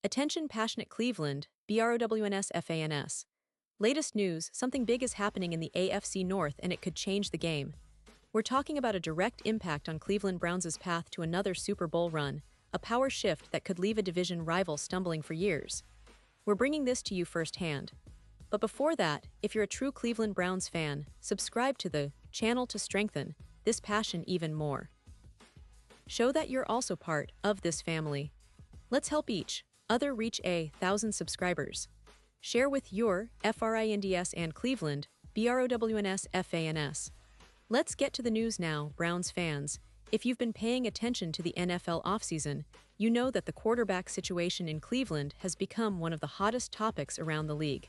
Attention passionate Cleveland, BROWNS FANS. Latest news, something big is happening in the AFC North and it could change the game. We're talking about a direct impact on Cleveland Browns' path to another Super Bowl run, a power shift that could leave a division rival stumbling for years. We're bringing this to you firsthand. But before that, if you're a true Cleveland Browns fan, subscribe to the channel to strengthen this passion even more. Show that you're also part of this family. Let's help each other reach 1,000 subscribers. Share with your FRINDS and Cleveland, BROWNS FANS. Let's get to the news now, Browns fans. If you've been paying attention to the NFL offseason, you know that the quarterback situation in Cleveland has become one of the hottest topics around the league.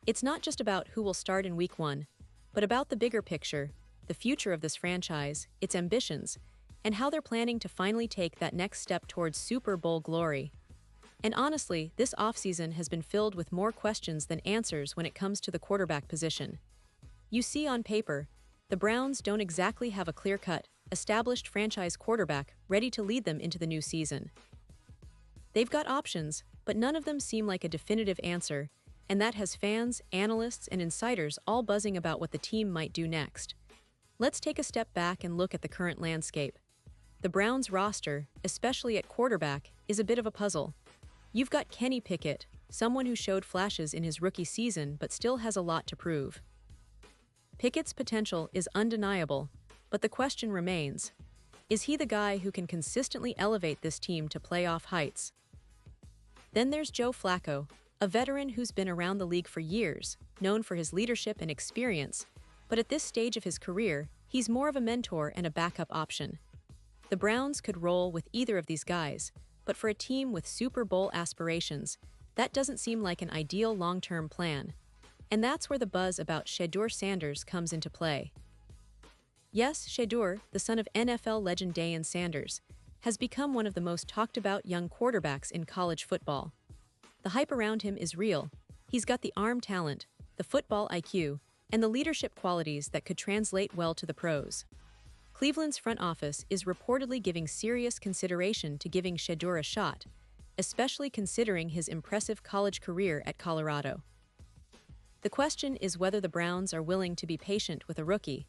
It's not just about who will start in Week 1, but about the bigger picture, the future of this franchise, its ambitions, and how they're planning to finally take that next step towards Super Bowl glory. And honestly, this offseason has been filled with more questions than answers when it comes to the quarterback position. You see, on paper, the Browns don't exactly have a clear-cut, established franchise quarterback ready to lead them into the new season. They've got options, but none of them seem like a definitive answer, and that has fans, analysts, and insiders all buzzing about what the team might do next. Let's take a step back and look at the current landscape. The Browns roster, especially at quarterback, is a bit of a puzzle. You've got Kenny Pickett, someone who showed flashes in his rookie season but still has a lot to prove. Pickett's potential is undeniable, but the question remains, is he the guy who can consistently elevate this team to playoff heights? Then there's Joe Flacco, a veteran who's been around the league for years, known for his leadership and experience, but at this stage of his career, he's more of a mentor and a backup option. The Browns could roll with either of these guys, but for a team with Super Bowl aspirations, that doesn't seem like an ideal long-term plan. And that's where the buzz about Shedeur Sanders comes into play. Yes, Shedeur, the son of NFL legend Deion Sanders, has become one of the most talked-about young quarterbacks in college football. The hype around him is real. He's got the arm talent, the football IQ, and the leadership qualities that could translate well to the pros. Cleveland's front office is reportedly giving serious consideration to giving Shedeur a shot, especially considering his impressive college career at Colorado. The question is whether the Browns are willing to be patient with a rookie,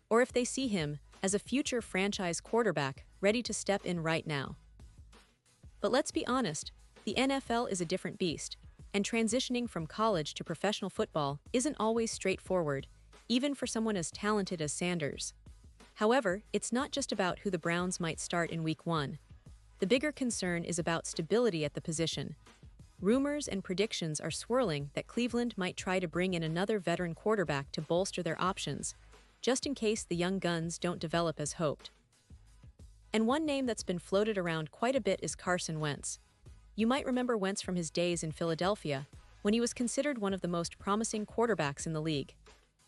or if they see him as a future franchise quarterback ready to step in right now. But let's be honest, the NFL is a different beast, and transitioning from college to professional football isn't always straightforward, even for someone as talented as Sanders. However, it's not just about who the Browns might start in Week 1. The bigger concern is about stability at the position. Rumors and predictions are swirling that Cleveland might try to bring in another veteran quarterback to bolster their options, just in case the young guns don't develop as hoped. And one name that's been floated around quite a bit is Carson Wentz. You might remember Wentz from his days in Philadelphia, when he was considered one of the most promising quarterbacks in the league.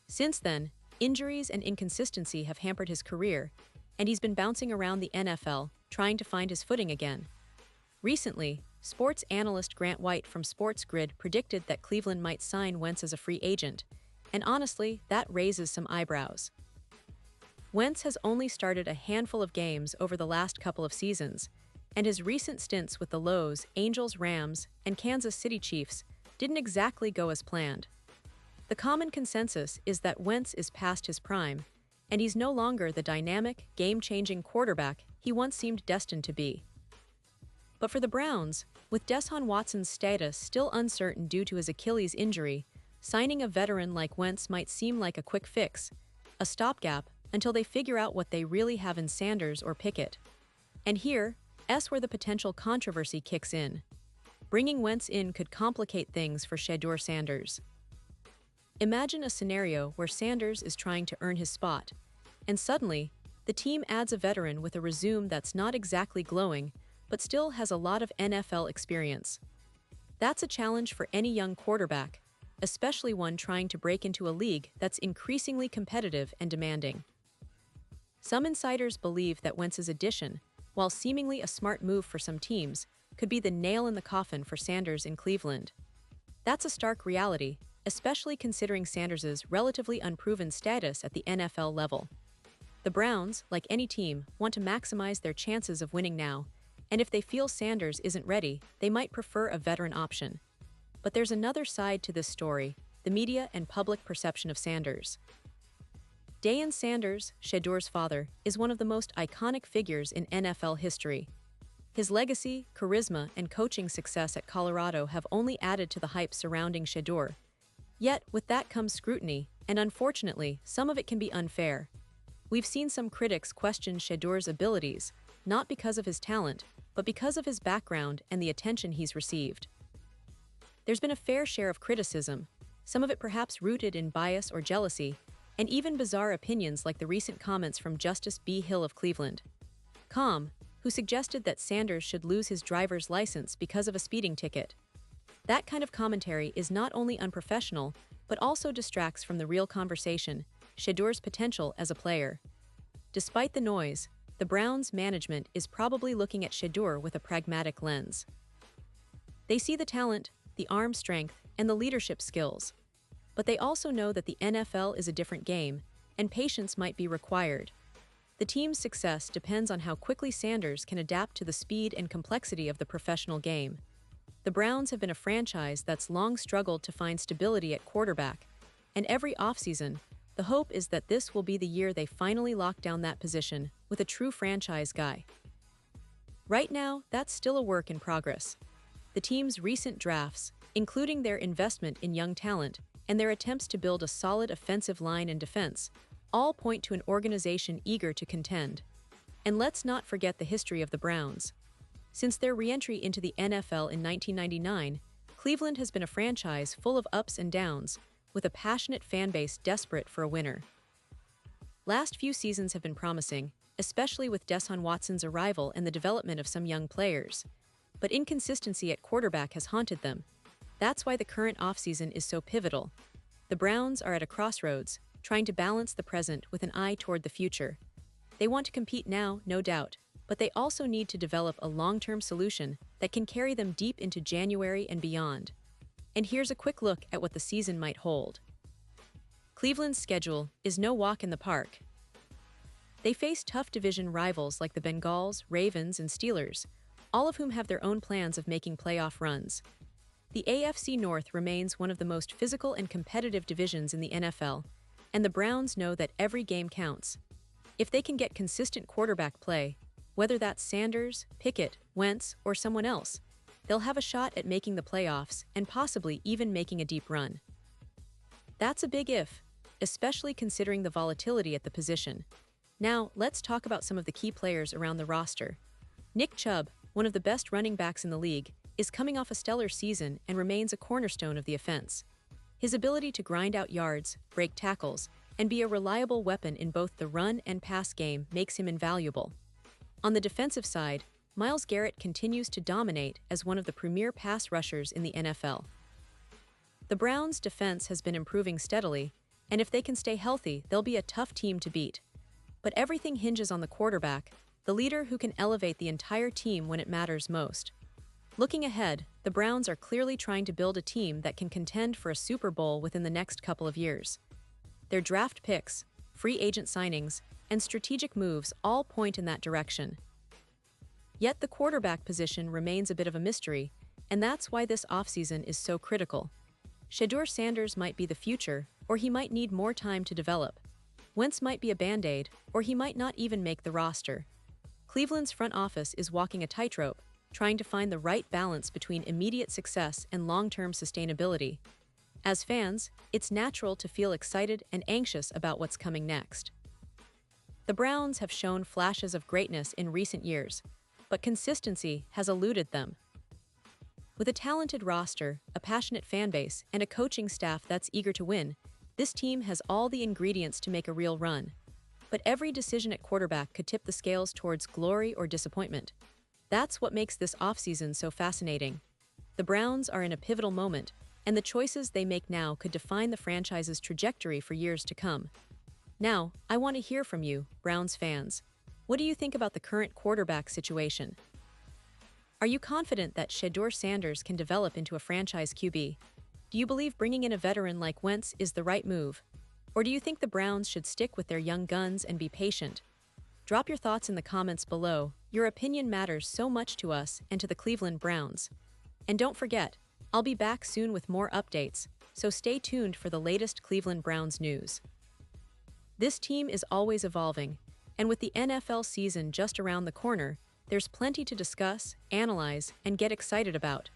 Since then, injuries and inconsistency have hampered his career, and he's been bouncing around the NFL, trying to find his footing again. Recently, sports analyst Grant White from SportsGrid predicted that Cleveland might sign Wentz as a free agent, and honestly, that raises some eyebrows. Wentz has only started a handful of games over the last couple of seasons, and his recent stints with the Lows, Angels, Rams, and Kansas City Chiefs didn't exactly go as planned. The common consensus is that Wentz is past his prime, and he's no longer the dynamic, game-changing quarterback he once seemed destined to be. But for the Browns, with Deshaun Watson's status still uncertain due to his Achilles injury, signing a veteran like Wentz might seem like a quick fix, a stopgap until they figure out what they really have in Sanders or Pickett. And here's where the potential controversy kicks in. Bringing Wentz in could complicate things for Shedeur Sanders. Imagine a scenario where Sanders is trying to earn his spot, and suddenly, the team adds a veteran with a resume that's not exactly glowing, but still has a lot of NFL experience. That's a challenge for any young quarterback, especially one trying to break into a league that's increasingly competitive and demanding. Some insiders believe that Wentz's addition, while seemingly a smart move for some teams, could be the nail in the coffin for Sanders in Cleveland. That's a stark reality, especially considering Sanders' relatively unproven status at the NFL level. The Browns, like any team, want to maximize their chances of winning now, And if they feel Sanders isn't ready, they might prefer a veteran option. But there's another side to this story: the media and public perception of Sanders. Deion Sanders, Shedeur's father, is one of the most iconic figures in NFL history. His legacy, charisma, and coaching success at Colorado have only added to the hype surrounding Shedeur. Yet, with that comes scrutiny, and unfortunately, some of it can be unfair. We've seen some critics question Shedeur's abilities, not because of his talent, but because of his background and the attention he's received. There's been a fair share of criticism, some of it perhaps rooted in bias or jealousy, and even bizarre opinions like the recent comments from Justice B. Hill of Cleveland, who suggested that Sanders should lose his driver's license because of a speeding ticket. That kind of commentary is not only unprofessional, but also distracts from the real conversation: Shedeur's potential as a player. Despite the noise, the Browns' management is probably looking at Shedeur with a pragmatic lens. They see the talent, the arm strength, and the leadership skills. But they also know that the NFL is a different game, and patience might be required. The team's success depends on how quickly Sanders can adapt to the speed and complexity of the professional game. The Browns have been a franchise that's long struggled to find stability at quarterback, and every offseason, the hope is that this will be the year they finally lock down that position with a true franchise guy. Right now, that's still a work in progress. The team's recent drafts, including their investment in young talent and their attempts to build a solid offensive line and defense, all point to an organization eager to contend. And let's not forget the history of the Browns. Since their re-entry into the NFL in 1999, Cleveland has been a franchise full of ups and downs, with a passionate fan base desperate for a winner. Last few seasons have been promising, especially with Deshaun Watson's arrival and the development of some young players. But inconsistency at quarterback has haunted them. That's why the current offseason is so pivotal. The Browns are at a crossroads, trying to balance the present with an eye toward the future. They want to compete now, no doubt, but they also need to develop a long-term solution that can carry them deep into January and beyond. And here's a quick look at what the season might hold. Cleveland's schedule is no walk in the park. They face tough division rivals like the Bengals, Ravens, and Steelers, all of whom have their own plans of making playoff runs. The AFC North remains one of the most physical and competitive divisions in the NFL, and the Browns know that every game counts. If they can get consistent quarterback play, whether that's Sanders, Pickett, Wentz, or someone else, they'll have a shot at making the playoffs and possibly even making a deep run. That's a big if, especially considering the volatility at the position. Now, let's talk about some of the key players around the roster. Nick Chubb, one of the best running backs in the league, is coming off a stellar season and remains a cornerstone of the offense. His ability to grind out yards, break tackles, and be a reliable weapon in both the run and pass game makes him invaluable. On the defensive side, Myles Garrett continues to dominate as one of the premier pass rushers in the NFL. The Browns' defense has been improving steadily, and if they can stay healthy, they'll be a tough team to beat. But everything hinges on the quarterback, the leader who can elevate the entire team when it matters most. Looking ahead, the Browns are clearly trying to build a team that can contend for a Super Bowl within the next couple of years. Their draft picks, free agent signings, and strategic moves all point in that direction. Yet the quarterback position remains a bit of a mystery, and that's why this offseason is so critical. Shedeur Sanders might be the future, or he might need more time to develop. Wentz might be a band-aid, or he might not even make the roster. Cleveland's front office is walking a tightrope, trying to find the right balance between immediate success and long-term sustainability. As fans, it's natural to feel excited and anxious about what's coming next. The Browns have shown flashes of greatness in recent years, but consistency has eluded them. With a talented roster, a passionate fan base, and a coaching staff that's eager to win, this team has all the ingredients to make a real run. But every decision at quarterback could tip the scales towards glory or disappointment. That's what makes this offseason so fascinating. The Browns are in a pivotal moment, and the choices they make now could define the franchise's trajectory for years to come. Now, I want to hear from you, Browns fans. What do you think about the current quarterback situation? Are you confident that Shedeur Sanders can develop into a franchise QB? Do you believe bringing in a veteran like Wentz is the right move? Or do you think the Browns should stick with their young guns and be patient? Drop your thoughts in the comments below, Your opinion matters so much to us and to the Cleveland Browns. And don't forget, I'll be back soon with more updates, so stay tuned for the latest Cleveland Browns news. This team is always evolving, and with the NFL season just around the corner, there's plenty to discuss, analyze, and get excited about.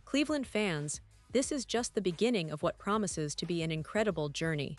Cleveland fans, this is just the beginning of what promises to be an incredible journey.